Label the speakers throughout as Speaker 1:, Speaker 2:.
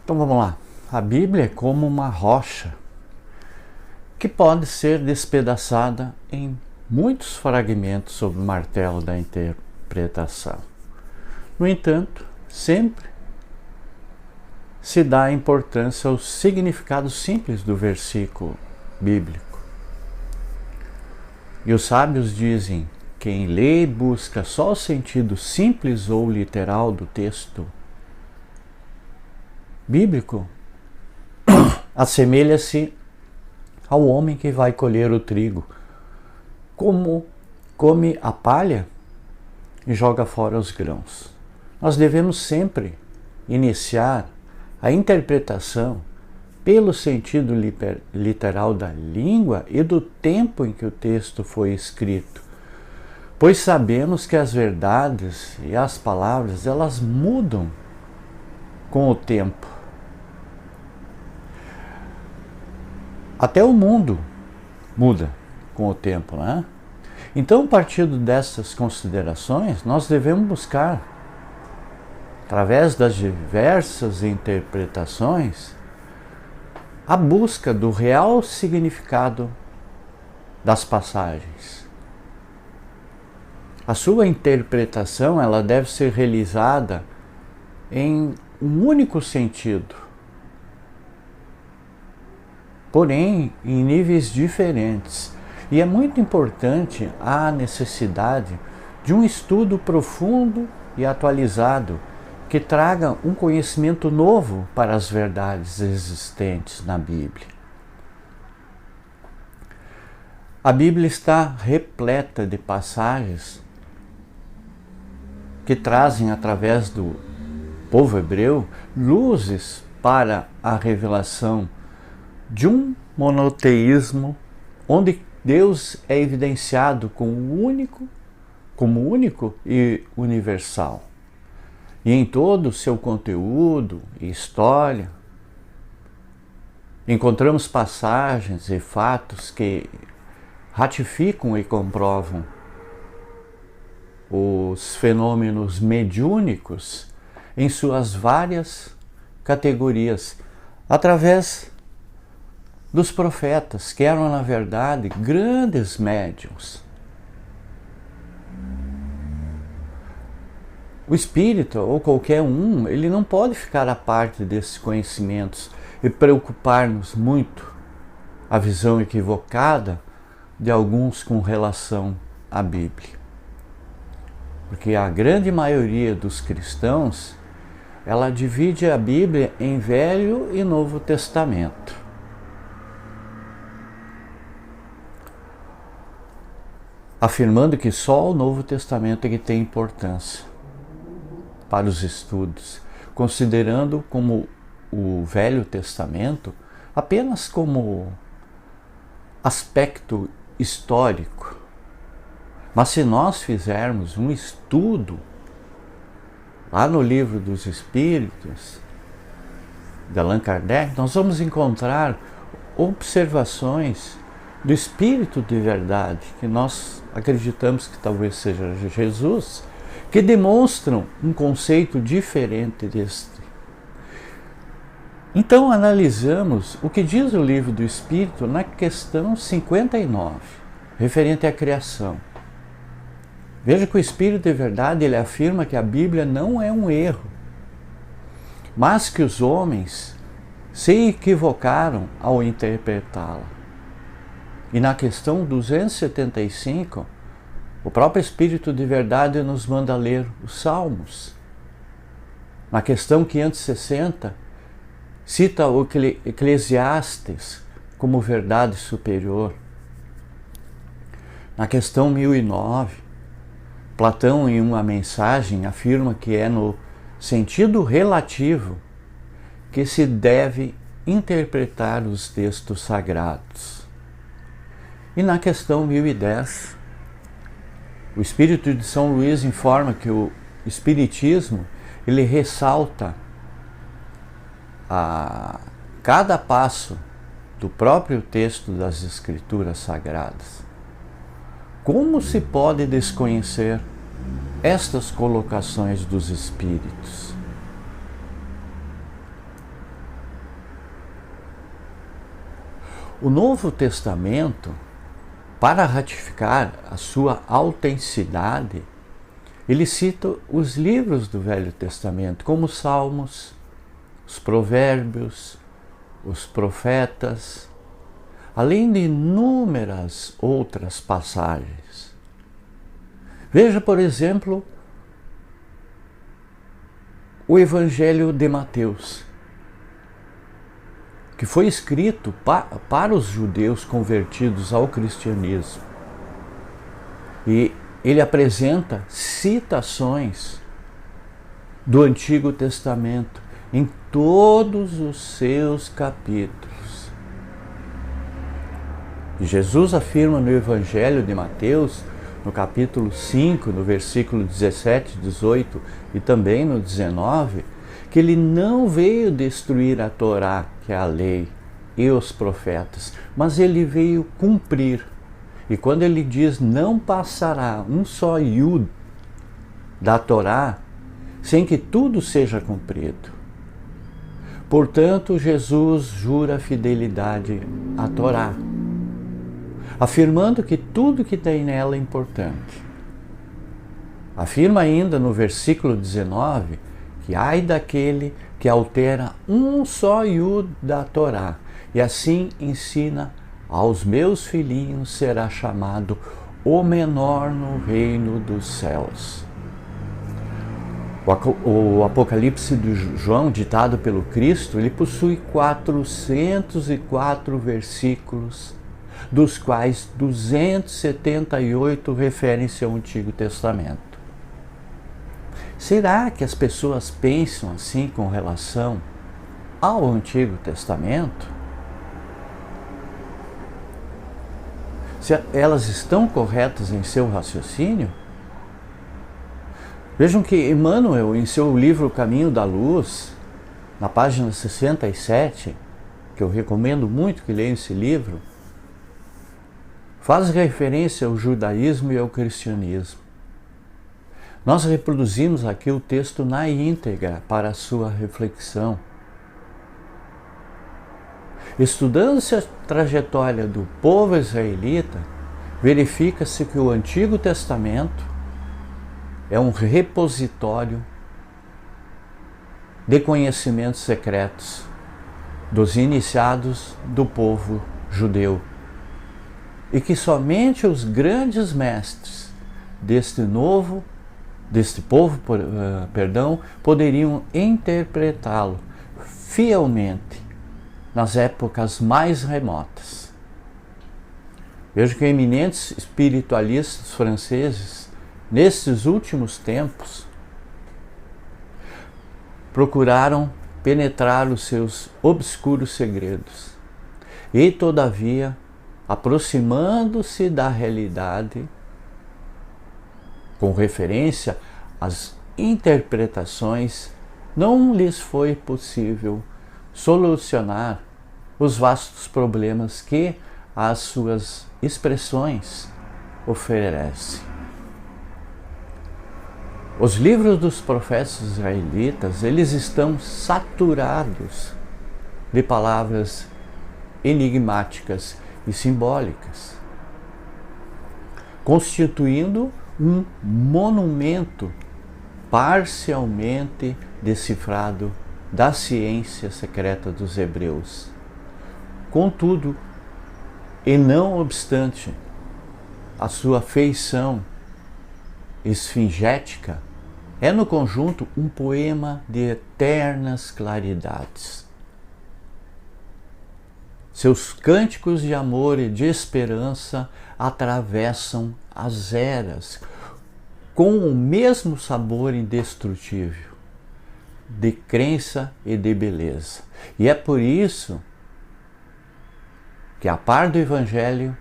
Speaker 1: Então vamos lá. A Bíblia é como uma rocha que pode ser despedaçada em muitos fragmentos sob o martelo da interpretação. No entanto, sempre se dá importância ao significado simples do versículo bíblico. E os sábios dizem: quem lê e busca só o sentido simples ou literal do texto bíblico assemelha-se ao homem que vai colher o trigo, como come a palha e joga fora os grãos. Nós devemos sempre iniciar a interpretação pelo sentido literal da língua e do tempo em que o texto foi escrito, pois sabemos que as verdades e as palavras, elas mudam com o tempo. Até o mundo muda com o tempo, né? Então, partindo dessas considerações, nós devemos buscar, através das diversas interpretações, a busca do real significado das passagens. A sua interpretação, ela deve ser realizada em um único sentido, porém em níveis diferentes. E é muito importante a necessidade de um estudo profundo e atualizado que traga um conhecimento novo para as verdades existentes na Bíblia. A Bíblia está repleta de passagens que trazem, através do povo hebreu, luzes para a revelação de um monoteísmo onde Deus é evidenciado como único e universal. E em todo o seu conteúdo e história, encontramos passagens e fatos que ratificam e comprovam os fenômenos mediúnicos em suas várias categorias, através dos profetas, que eram, na verdade, grandes médiuns. O espírita, ou qualquer um, ele não pode ficar à parte desses conhecimentos e preocupar-nos muito a visão equivocada de alguns com relação à Bíblia. Porque a grande maioria dos cristãos, ela divide a Bíblia em Velho e Novo Testamento. Afirmando que só o Novo Testamento é que tem importância para os estudos, considerando como o Velho Testamento apenas como aspecto histórico. Mas se nós fizermos um estudo lá no Livro dos Espíritos, de Allan Kardec, nós vamos encontrar observações do Espírito de verdade, que nós acreditamos que talvez seja Jesus, que demonstram um conceito diferente deste. Então analisamos o que diz o Livro do Espírito na questão 59, referente à criação. Veja que o Espírito de verdade, ele afirma que a Bíblia não é um erro, mas que os homens se equivocaram ao interpretá-la. E na questão 275, o próprio Espírito de verdade nos manda ler os Salmos. Na questão 560, cita o Eclesiastes como verdade superior. Na questão 1009, Platão, em uma mensagem, afirma que é no sentido relativo que se deve interpretar os textos sagrados. E na questão 1010, o Espírito de São Luís informa que o Espiritismo, ele ressalta a cada passo do próprio texto das Escrituras Sagradas. Como se pode desconhecer estas colocações dos Espíritos? O Novo Testamento, para ratificar a sua autenticidade, ele cita os livros do Velho Testamento, como os Salmos, os Provérbios, os Profetas, além de inúmeras outras passagens. Veja, por exemplo, o Evangelho de Mateus, que foi escrito para os judeus convertidos ao cristianismo. E ele apresenta citações do Antigo Testamento em todos os seus capítulos. E Jesus afirma no Evangelho de Mateus, no capítulo 5, no versículo 17, 18 e também no 19, que ele não veio destruir a Torá, que é a lei, e os profetas, mas ele veio cumprir. E quando ele diz não passará um só iud da Torá sem que tudo seja cumprido. Portanto, Jesus jura fidelidade à Torá, afirmando que tudo que tem nela é importante. Afirma ainda no versículo 19 que ai daquele que altera um só iud da Torá e assim ensina aos meus filhinhos, será chamado o menor no reino dos céus. O Apocalipse de João, ditado pelo Cristo, ele possui 404 versículos, dos quais 278 referem-se ao Antigo Testamento. Será que as pessoas pensam assim com relação ao Antigo Testamento? Se elas estão corretas em seu raciocínio? Vejam que Emmanuel, em seu livro Caminho da Luz, na página 67, que eu recomendo muito que leiam esse livro, faz referência ao judaísmo e ao cristianismo. Nós reproduzimos aqui o texto na íntegra para a sua reflexão. Estudando-se a trajetória do povo israelita, verifica-se que o Antigo Testamento é um repositório de conhecimentos secretos dos iniciados do povo judeu e que somente os grandes mestres deste povo, poderiam interpretá-lo fielmente nas épocas mais remotas. Vejo que eminentes espiritualistas franceses, nesses últimos tempos, procuraram penetrar os seus obscuros segredos e, todavia, aproximando-se da realidade, com referência às interpretações, não lhes foi possível solucionar os vastos problemas que as suas expressões oferecem. Os livros dos profetas israelitas, eles estão saturados de palavras enigmáticas e simbólicas, constituindo um monumento parcialmente decifrado da ciência secreta dos hebreus. Contudo, e não obstante a sua feição esfingética, é no conjunto um poema de eternas claridades. Seus cânticos de amor e de esperança atravessam as eras com o mesmo sabor indestrutível de crença e de beleza. E é por isso que a par do Evangelho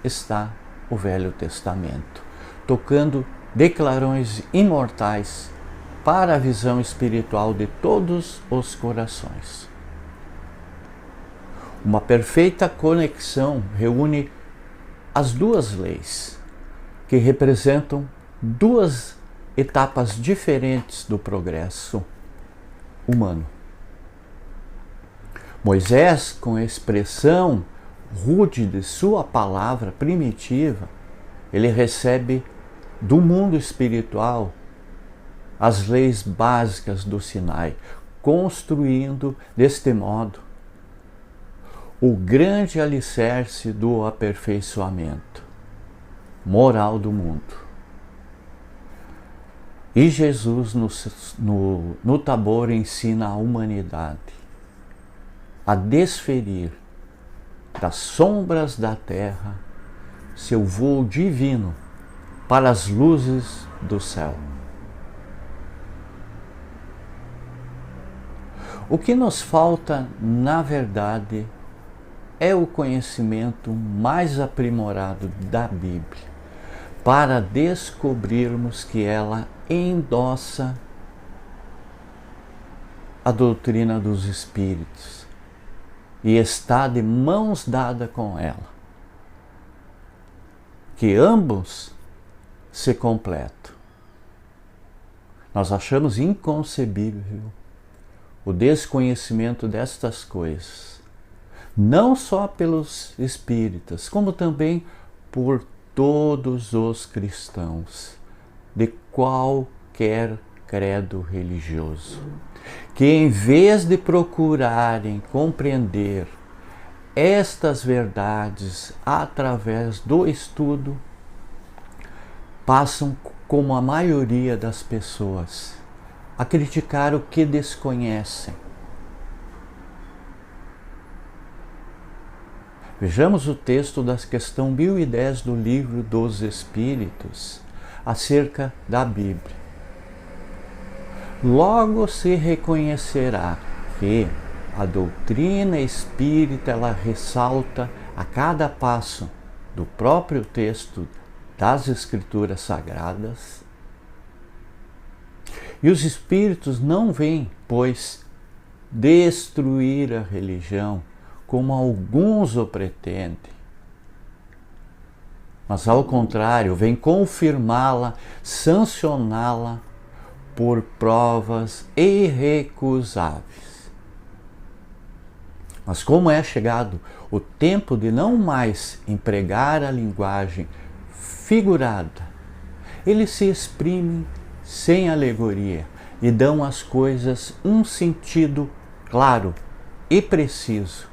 Speaker 1: está o Velho Testamento, tocando declarões imortais para a visão espiritual de todos os corações. Uma perfeita conexão reúne as duas leis, que representam duas etapas diferentes do progresso humano. Moisés, com a expressão rude de sua palavra primitiva, ele recebe do mundo espiritual as leis básicas do Sinai, construindo deste modo o grande alicerce do aperfeiçoamento moral do mundo. E Jesus no Tabor ensina a humanidade a desferir das sombras da terra seu voo divino para as luzes do céu. O que nos falta, na verdade, é o conhecimento mais aprimorado da Bíblia, para descobrirmos que ela endossa a doutrina dos Espíritos e está de mãos dadas com ela, que ambos se completam. Nós achamos inconcebível o desconhecimento destas coisas, não só pelos espíritas, como também por todos os cristãos de qualquer credo religioso, que em vez de procurarem compreender estas verdades através do estudo, passam, como a maioria das pessoas, a criticar o que desconhecem. Vejamos o texto da questão 1010 do Livro dos Espíritos, acerca da Bíblia. Logo se reconhecerá que a doutrina espírita ela ressalta a cada passo do próprio texto das Escrituras Sagradas. E os espíritos não vêm, pois, destruir a religião, como alguns o pretendem, mas ao contrário, vem confirmá-la, sancioná-la por provas irrecusáveis. Mas como é chegado o tempo de não mais empregar a linguagem figurada, eles se exprimem sem alegoria e dão às coisas um sentido claro e preciso,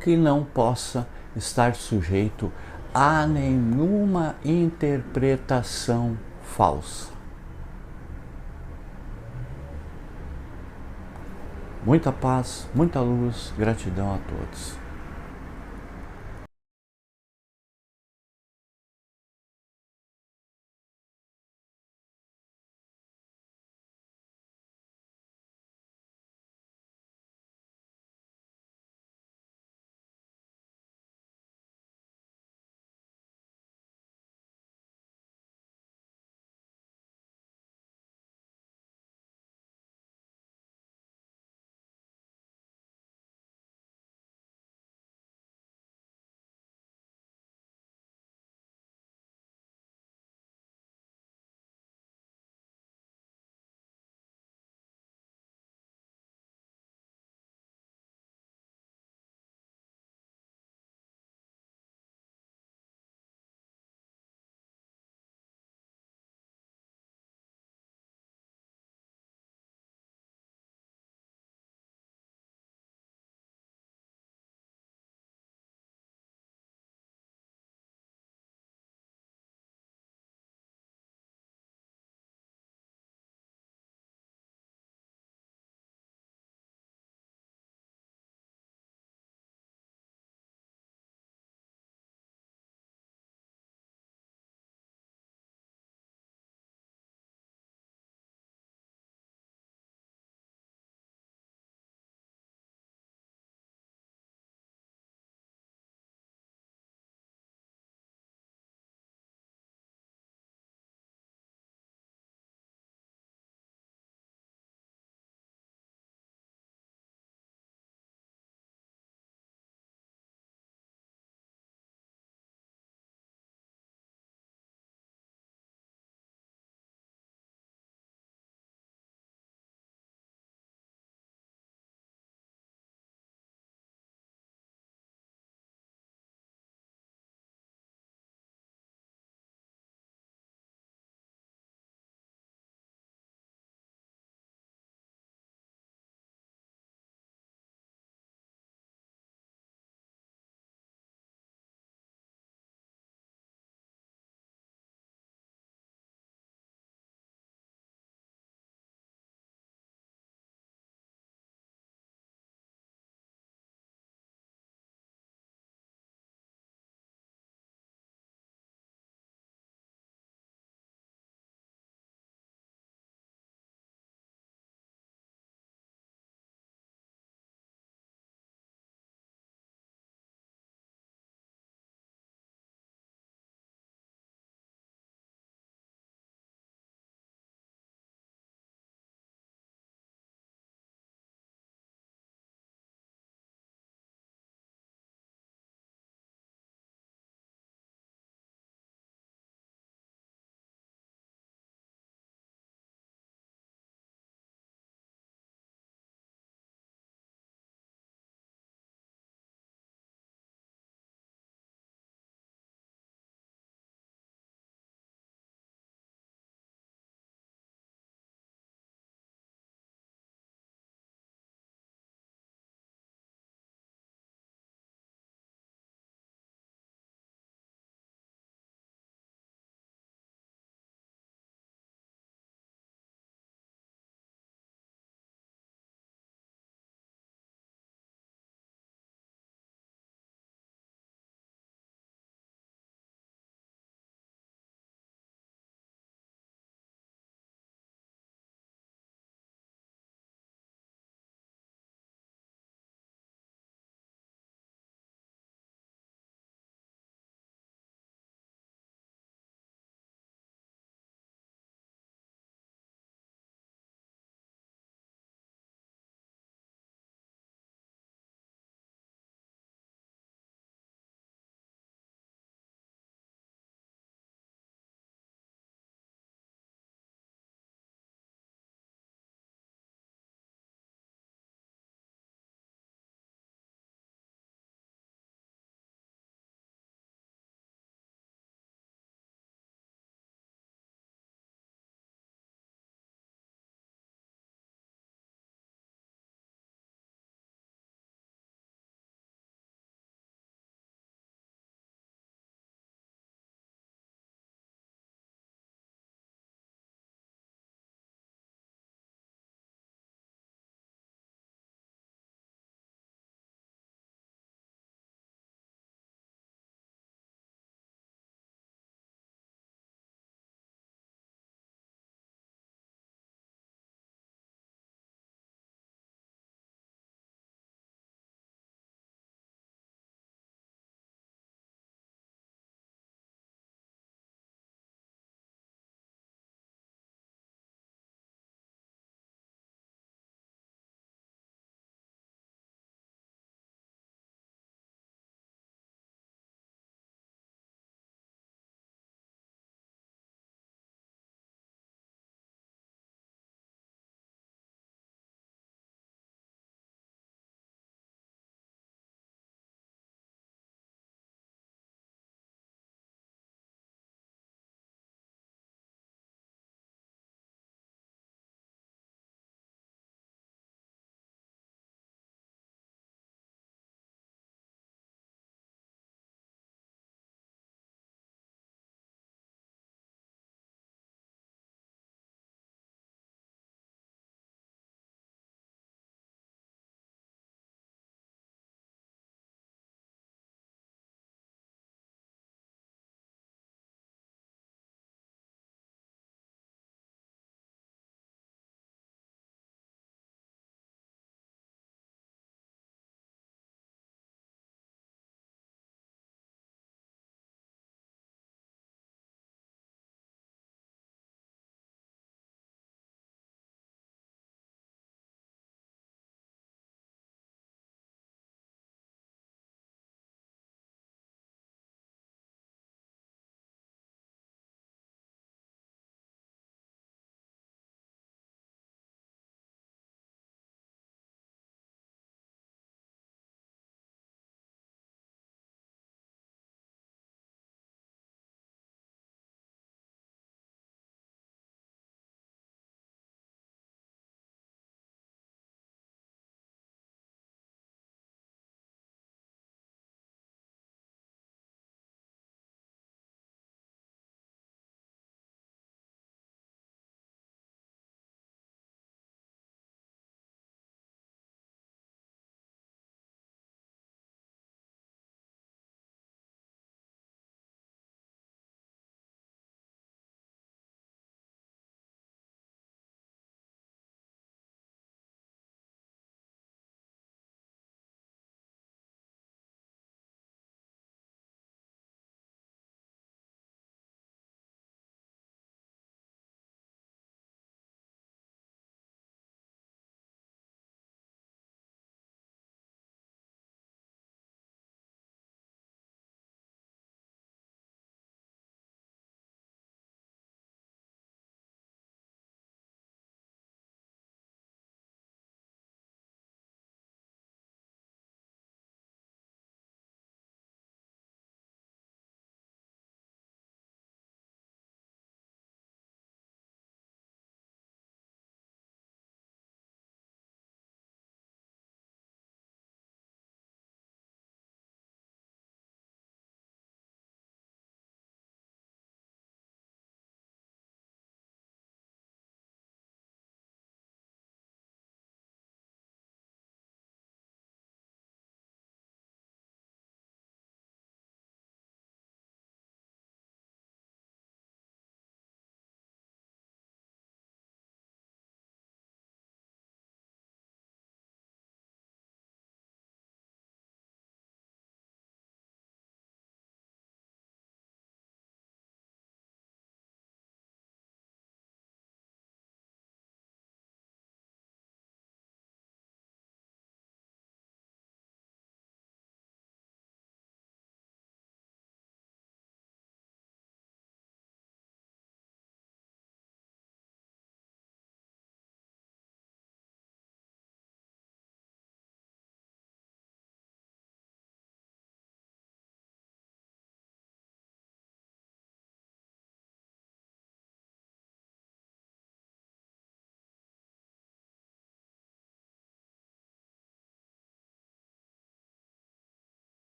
Speaker 1: que não possa estar sujeito a nenhuma interpretação falsa. Muita paz, muita luz, gratidão a todos.